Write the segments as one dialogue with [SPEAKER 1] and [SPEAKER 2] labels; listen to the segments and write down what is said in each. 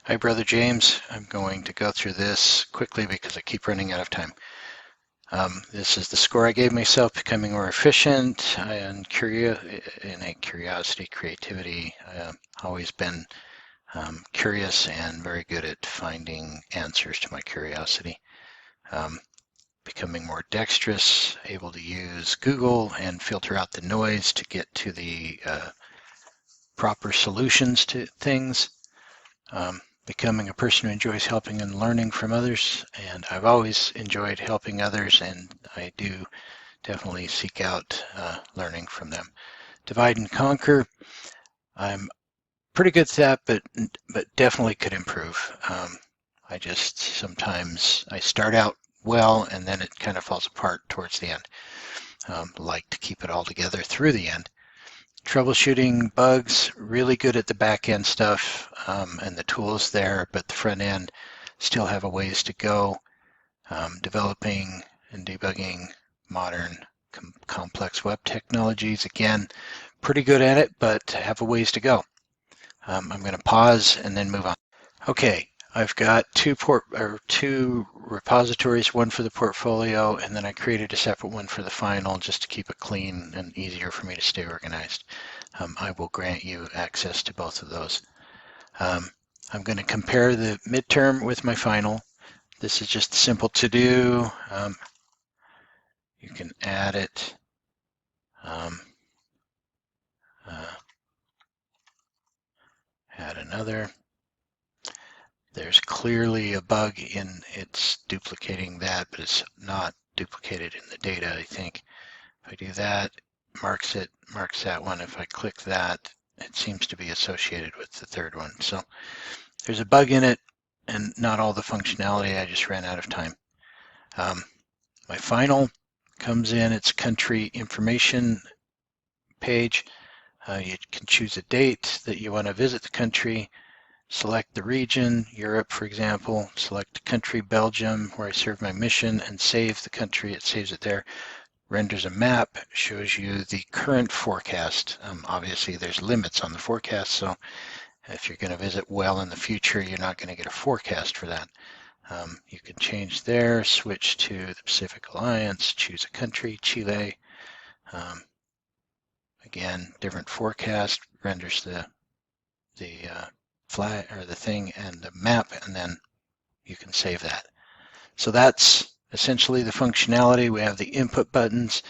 [SPEAKER 1] Hi, Brother James. I'm going to go through this quickly because I keep running out of time. This is the score I gave myself, becoming more efficient and innate curiosity, creativity. Always been curious and very good at finding answers to my curiosity. Becoming more dexterous, able to use Google and filter out the noise to get to the proper solutions to things. Becoming a person who enjoys helping and learning from others, and I've always enjoyed helping others, and I do definitely seek out learning from them. Divide and conquer. I'm pretty good at that, but definitely could improve. I just sometimes I start out well, and then it kind of falls apart towards the end. Like to keep it all together through the end. Troubleshooting bugs, really good at the back end stuff and the tools there, but the front end still have a ways to go. Developing and debugging modern complex web technologies, again, pretty good at it, but have a ways to go. I'm going to pause and then move on. Okay, I've got two repositories, one for the portfolio, and then I created a separate one for the final just to keep it clean and easier for me to stay organized. I will grant you access to both of those. I'm going to compare the midterm with my final. This is just simple to do. You can add it. Add another. There's clearly a bug in it's duplicating that, but it's not duplicated in the data, I think. If I do that, marks that one. If I click that, it seems to be associated with the third one. So there's a bug in it and not all the functionality. I just ran out of time. My final comes in, it's country information page. You can choose a date that you want to visit the country. Select the region, Europe, for example. Select country, Belgium, where I serve my mission, and save the country. It saves it there. Renders a map, shows you the current forecast. Obviously, there's limits on the forecast, so if you're going to visit well in the future, you're not going to get a forecast for that. You can change there, switch to the Pacific Alliance, choose a country, Chile. Again, different forecast, renders the flag or the thing and the map, and then you can save that. So that's essentially the functionality. We have the input buttons.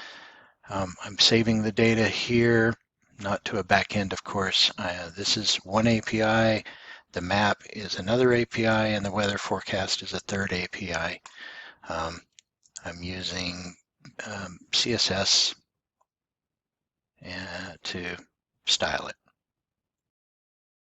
[SPEAKER 1] I'm saving the data here, not to a backend, of course. This is one API. The map is another API, and the weather forecast is a third API. I'm using CSS to style it.